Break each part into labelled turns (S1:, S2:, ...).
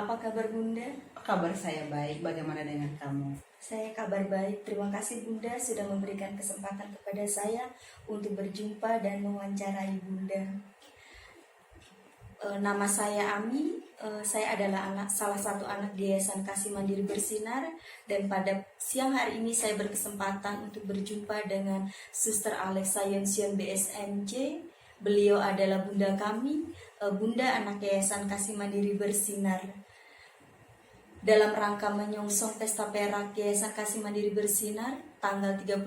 S1: Apa kabar Bunda?
S2: Kabar saya baik, bagaimana dengan kamu?
S1: Saya kabar baik, terima kasih Bunda sudah memberikan kesempatan kepada saya untuk berjumpa dan mewawancarai Bunda. Nama saya Ami, saya adalah salah satu anak di Yayasan Kasih Mandiri Bersinar. Dan pada siang hari ini saya berkesempatan untuk berjumpa dengan Suster Alexa Yonsion BSMJ. Beliau adalah Bunda kami, Bunda anak Yayasan Kasih Mandiri Bersinar. Dalam rangka menyongsong Pesta Perak Yayasan Kasih Mandiri Bersinar tanggal 31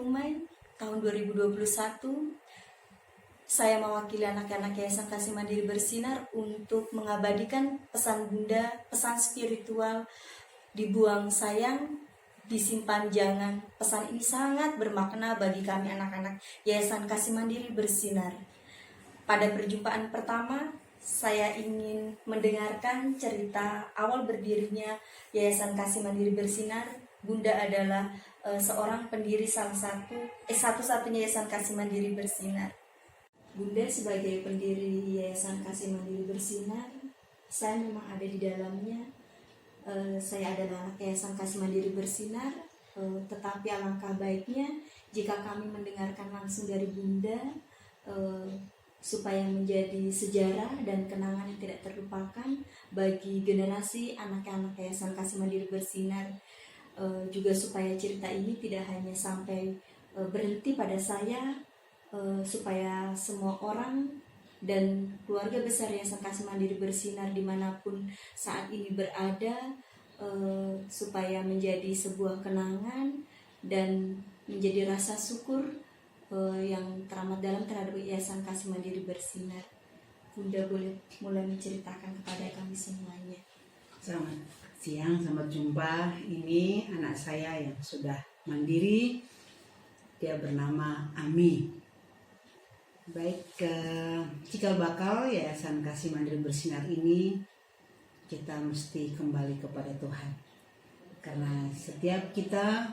S1: Mei tahun 2021, saya mewakili anak-anak Yayasan Kasih Mandiri Bersinar untuk mengabadikan pesan Bunda, pesan spiritual, dibuang sayang, disimpan jangan. Pesan ini sangat bermakna bagi kami anak-anak Yayasan Kasih Mandiri Bersinar. Pada perjumpaan pertama, saya ingin mendengarkan cerita awal berdirinya Yayasan Kasih Mandiri Bersinar. Bunda adalah seorang pendiri satu-satunya Yayasan Kasih Mandiri Bersinar. Bunda sebagai pendiri Yayasan Kasih Mandiri Bersinar, saya memang ada di dalamnya. Saya adalah anak Yayasan Kasih Mandiri Bersinar, tetapi alangkah baiknya jika kami mendengarkan langsung dari Bunda, supaya menjadi sejarah dan kenangan yang tidak terlupakan bagi generasi anak-anak Yayasan Kasih Mandiri Bersinar. Juga supaya cerita ini tidak hanya sampai berhenti pada saya, supaya semua orang dan keluarga besar Yayasan Kasih Mandiri Bersinar dimanapun saat ini berada, supaya menjadi sebuah kenangan dan menjadi rasa syukur yang teramat dalam terhadap Yayasan Kasih Mandiri Bersinar. Bunda boleh mulai menceritakan kepada kami semuanya.
S2: Selamat siang, selamat jumpa. Ini anak saya yang sudah mandiri. Dia bernama Ami. Baik, cikal bakal Yayasan Kasih Mandiri Bersinar ini kita mesti kembali kepada Tuhan. Karena setiap kita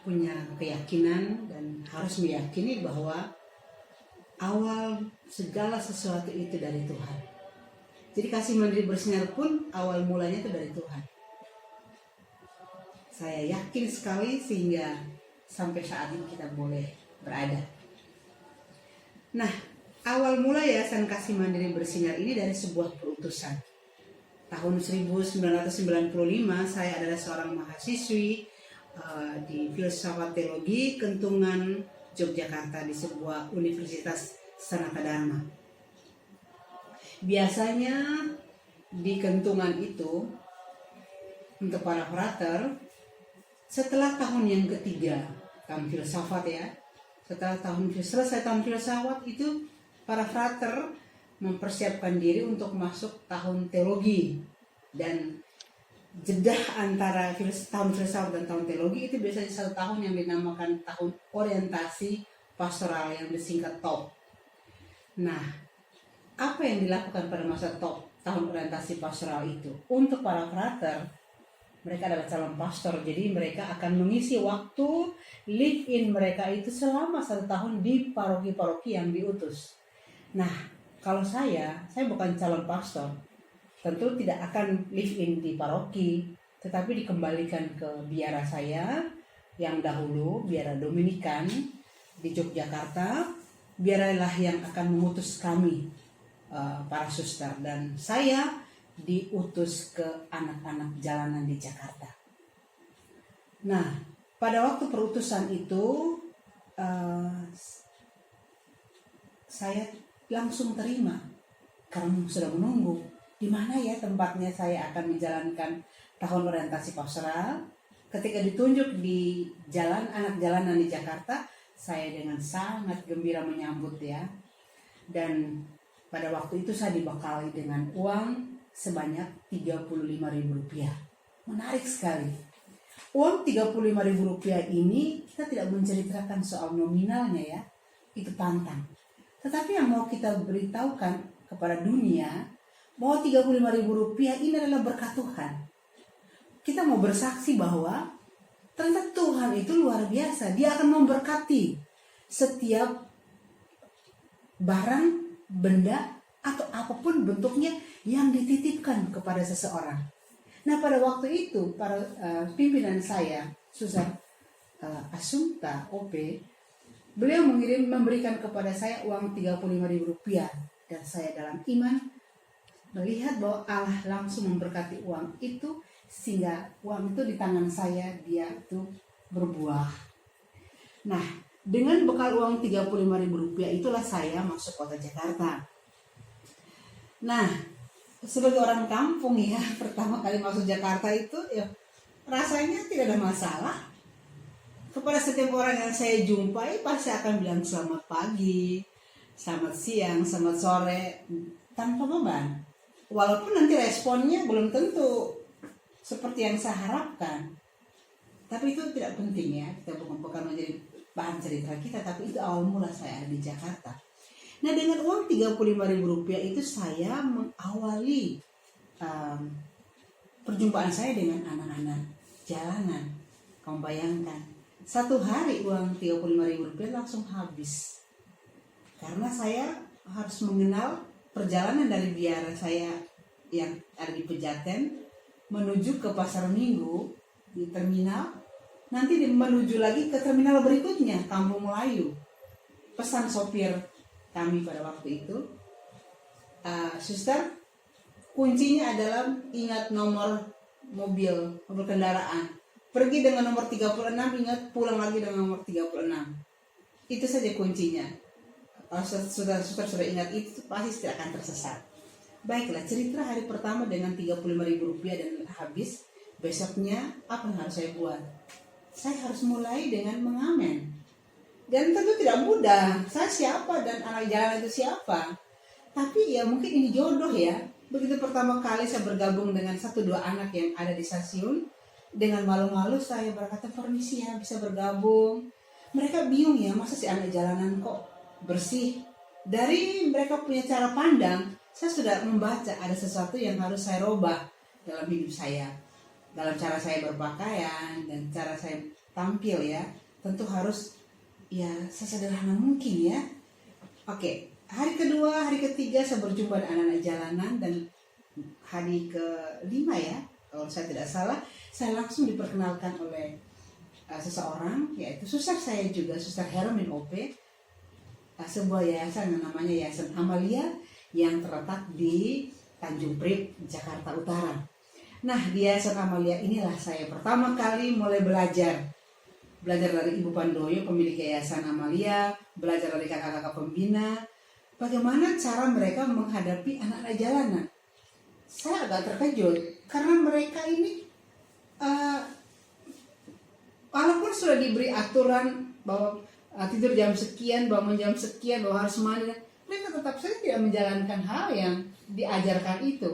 S2: punya keyakinan dan harus meyakini bahwa awal segala sesuatu itu dari Tuhan. Jadi Kasih Mandiri Bersinar pun awal mulanya itu dari Tuhan. Saya yakin sekali sehingga sampai saat ini kita boleh berada. Nah, awal mula Yayasan Kasih Mandiri Bersinar ini dari sebuah perutusan. Tahun 1995 saya adalah seorang mahasiswi di Filsafat Teologi Kentungan Yogyakarta di sebuah universitas Sanata Dharma. Biasanya di Kentungan itu untuk para frater setelah tahun yang ketiga tahun filsafat ya, selesai tahun filsafat itu para frater mempersiapkan diri untuk masuk tahun teologi. Dan jeda antara tahun filsafat dan tahun teologi itu biasanya 1 tahun yang dinamakan tahun orientasi pastoral yang disingkat TOP. Nah, apa yang dilakukan pada masa TOP, tahun orientasi pastoral itu? Untuk para frater, mereka adalah calon pastor, jadi mereka akan mengisi waktu live-in mereka itu selama 1 tahun di paroki-paroki yang diutus. Nah, kalau saya bukan calon pastor, tentu tidak akan live-in di paroki, tetapi dikembalikan ke biara saya yang dahulu, biara Dominikan di Yogyakarta. Biaralah yang akan mengutus kami, para suster, dan saya diutus ke anak-anak jalanan di Jakarta. Nah, pada waktu perutusan itu saya langsung terima karena sudah menunggu di mana ya tempatnya saya akan menjalankan tahun orientasi pastoral. Ketika ditunjuk di jalan anak jalanan di Jakarta, saya dengan sangat gembira menyambut ya. Dan pada waktu itu saya dibekali dengan uang sebanyak Rp35.000. Menarik sekali. Uang Rp35.000 ini kita tidak menceritakan soal nominalnya ya. Itu pantang. Tetapi yang mau kita beritahukan kepada dunia bahwa Rp35.000 ini adalah berkat Tuhan. Kita mau bersaksi bahwa ternyata Tuhan itu luar biasa. Dia akan memberkati setiap barang, benda, atau apapun bentuknya yang dititipkan kepada seseorang. Nah, pada waktu itu para pimpinan saya, Suster Assunta OP, beliau memberikan kepada saya uang Rp35.000, dan saya dalam iman melihat bahwa Allah langsung memberkati uang itu, sehingga uang itu di tangan saya dia itu berbuah. Nah, dengan bekal uang Rp35.000 itulah saya masuk kota Jakarta. Nah, sebagai orang kampung ya, pertama kali masuk Jakarta itu ya rasanya tidak ada masalah. Kepada setiap orang yang saya jumpai pasti akan bilang selamat pagi, selamat siang, selamat sore, tanpa beban. Walaupun nanti responnya belum tentu seperti yang saya harapkan. Tapi itu tidak penting ya, kita bukan menjadi bahan cerita kita, tapi itu awal mula saya ada di Jakarta. Nah, dengan uang Rp35.000 itu saya mengawali perjumpaan saya dengan anak-anak jalanan. Kamu bayangkan, satu hari uang Rp35.000 langsung habis. Karena saya harus mengenal perjalanan dari biara saya yang ada di Pejaten menuju ke Pasar Minggu di terminal, nanti menuju lagi ke terminal berikutnya, Kampung Melayu. Pesan sopir kami pada waktu itu, suster, kuncinya adalah ingat nomor mobil kendaraan. Pergi dengan nomor 36, ingat pulang lagi dengan nomor 36. Itu saja kuncinya. Kalau suster sudah ingat itu, pasti tidak akan tersesat. Baiklah, cerita hari pertama dengan Rp35.000 dan habis. Besoknya apa yang harus saya buat? Saya harus mulai dengan mengamen. Dan tentu tidak mudah. Saya siapa dan anak jalan itu siapa? Tapi ya mungkin ini jodoh ya. Begitu pertama kali saya bergabung dengan 1-2 anak yang ada di stasiun, dengan malu-malu saya berkata, permisi ya, bisa bergabung. Mereka bingung ya, masa si anak jalanan kok bersih. Dari mereka punya cara pandang, saya sudah membaca ada sesuatu yang harus saya robah dalam hidup saya. Dalam cara saya berpakaian dan cara saya tampil ya, tentu harus ya sesederhana mungkin ya. Oke, hari kedua, hari ketiga saya berjumpa dengan anak-anak jalanan, dan hari ke-5 ya, kalau saya tidak salah, saya langsung diperkenalkan oleh seseorang, yaitu suster saya juga, Suster Hermin OP, sebuah yayasan yang namanya Yayasan Amalia yang terletak di Tanjung Priok, Jakarta Utara. Nah, di Yayasan Amalia inilah saya pertama kali mulai belajar dari Ibu Pandoyo, pemilik Yayasan Amalia, belajar dari kakak-kakak pembina, bagaimana cara mereka menghadapi anak-anak jalanan. Saya agak terkejut, karena mereka ini walaupun sudah diberi aturan bahwa tidur jam sekian, bangun jam sekian, bahwa harus mandi, mereka tetap saja tidak menjalankan hal yang diajarkan itu.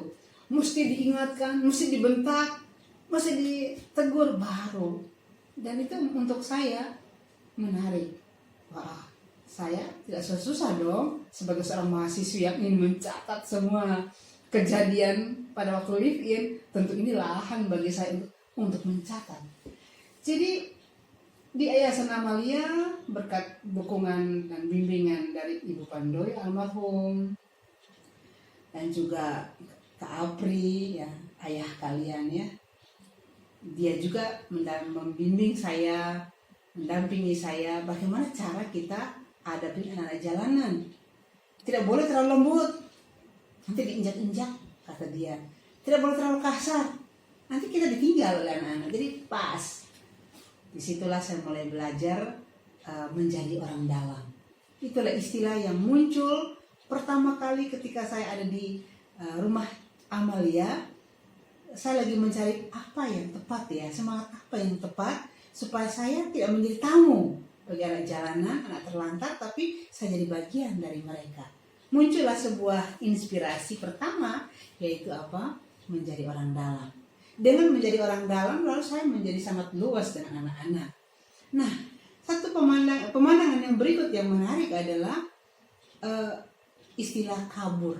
S2: Mesti diingatkan, mesti dibentak, mesti ditegur baru. Dan itu untuk saya menarik. Wah, saya tidak susah dong sebagai seorang mahasiswa yang ingin mencatat semua kejadian pada waktu live-in. Tentu ini lahan bagi saya untuk mencatat. Jadi di Yayasan Amalia, berkat dukungan dan bimbingan dari Ibu Pandoy almarhum, dan juga Kak Apri ya, ayah kalian ya, dia juga membimbing saya, mendampingi saya bagaimana cara kita hadapi anak-anak jalanan. Tidak boleh terlalu lembut, nanti diinjak-injak, kata dia. Tidak boleh terlalu kasar, nanti kita ditinggal oleh anak-anak. Jadi pas. Disitulah saya mulai belajar menjadi orang dalam. Itulah istilah yang muncul pertama kali ketika saya ada di rumah Amalia. Saya lagi mencari apa yang tepat ya, semangat apa yang tepat supaya saya tidak menjadi tamu bagi anak jalanan, anak terlantar, tapi saya jadi bagian dari mereka. Muncullah sebuah inspirasi pertama, yaitu apa? Menjadi orang dalam. Dengan menjadi orang dalam, lalu saya menjadi sangat luas dengan anak-anak. Nah, satu pemandangan yang berikut yang menarik adalah istilah kabur.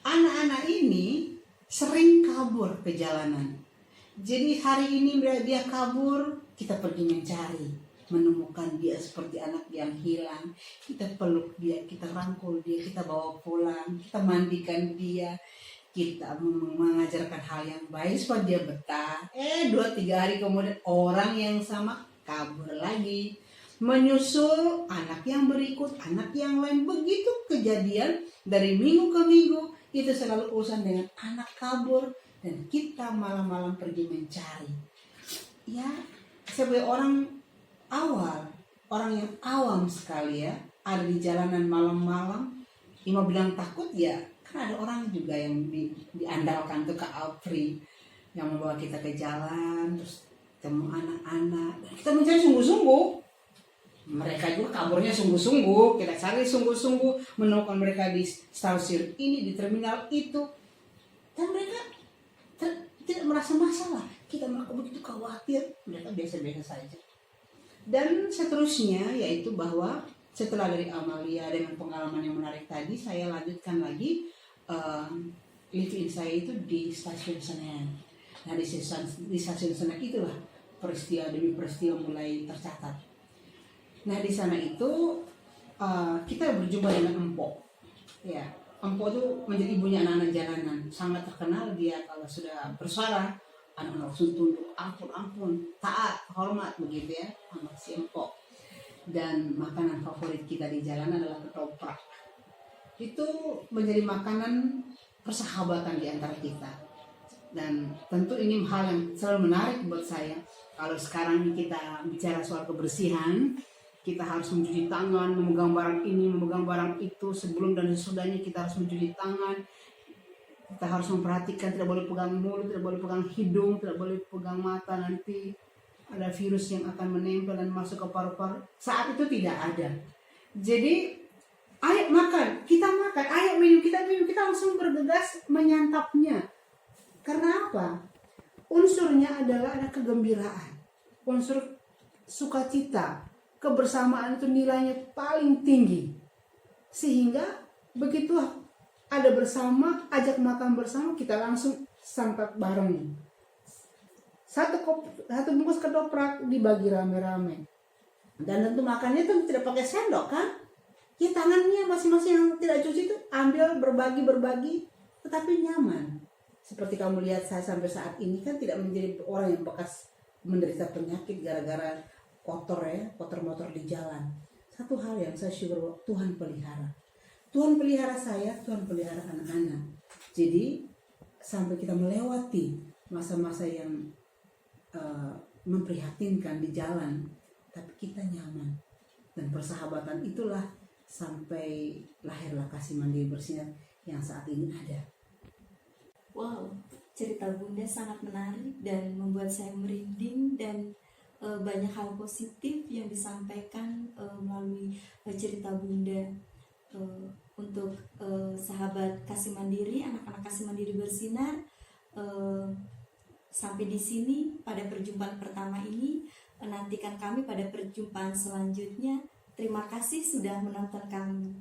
S2: Anak-anak ini sering kabur ke jalanan. Jadi hari ini dia kabur, kita pergi mencari. menemukan dia seperti anak yang hilang. Kita peluk dia, kita rangkul dia, kita bawa pulang, kita mandikan dia, kita mengajarkan hal yang baik supaya dia betah. 2-3 hari kemudian orang yang sama kabur lagi, menyusul anak yang berikut, anak yang lain. Begitu kejadian dari minggu ke minggu. Itu selalu urusan dengan anak kabur dan kita malam-malam pergi mencari. Ya, sebagai orang yang awam sekali ya, ada di jalanan malam-malam. Ima bilang takut ya, kan ada orang juga yang diandalkan tuh Kak Alfri yang membawa kita ke jalan, terus temu anak-anak. Kita mencari sungguh-sungguh. Mereka juga kaburnya sungguh-sungguh, kita cari sungguh-sungguh, menemukan mereka di stasiun ini, di terminal itu. Dan mereka tidak merasa masalah. Kita mereka begitu khawatir, mereka biasa-biasa saja. Dan seterusnya, yaitu bahwa setelah dari Amalia dengan pengalaman yang menarik tadi, saya lanjutkan lagi live-in saya itu di stasiun Senen. Nah di stasiun Senen itulah peristiwa demi peristiwa mulai tercatat. Nah di sana itu kita berjumpa dengan Empok. Ya, Empok itu menjadi ibunya anak-anak jalanan, sangat terkenal dia kalau sudah bersuara anak-anak langsung tunduk, ampun, taat, hormat begitu ya sama si Empok. Dan makanan favorit kita di jalan adalah ketoprak. Itu menjadi makanan persahabatan di antara kita. Dan tentu ini hal yang selalu menarik buat saya. Kalau sekarang kita bicara soal kebersihan, kita harus mencuci tangan, memegang barang ini, memegang barang itu, sebelum dan sesudahnya kita harus mencuci tangan. Kita harus memperhatikan, tidak boleh pegang mulut, tidak boleh pegang hidung, tidak boleh pegang mata, nanti ada virus yang akan menempel dan masuk ke paru-paru. Saat itu tidak ada. Jadi, ayo makan, ayo minum, kita langsung bergegas menyantapnya. Karena apa? Unsurnya adalah ada kegembiraan, unsur sukacita. Kebersamaan itu nilainya paling tinggi, sehingga begitu ada bersama, ajak makan bersama, kita langsung santap bareng. Satu bungkus ketoprak dibagi rame-rame, dan tentu makannya itu tidak pakai sendok kan, ya tangannya masing-masing yang tidak cuci itu ambil berbagi, tetapi nyaman. Seperti kamu lihat saya sampai saat ini kan tidak menjadi orang yang bekas menderita penyakit gara-gara kotor motor di jalan. Satu hal yang saya syukur, Tuhan pelihara saya, Tuhan pelihara anak-anak. Jadi sampai kita melewati masa-masa yang memprihatinkan di jalan, tapi kita nyaman. Dan persahabatan itulah sampai lahirlah Kasih Mandiri Bersinar yang saat ini ada.
S1: Wow, cerita Bunda sangat menarik dan membuat saya merinding, dan banyak hal positif yang disampaikan melalui cerita Bunda untuk sahabat Kasih Mandiri, anak-anak Kasih Mandiri Bersinar. Sampai di sini pada perjumpaan pertama ini. Nantikan kami pada perjumpaan selanjutnya. Terima kasih sudah menonton kami.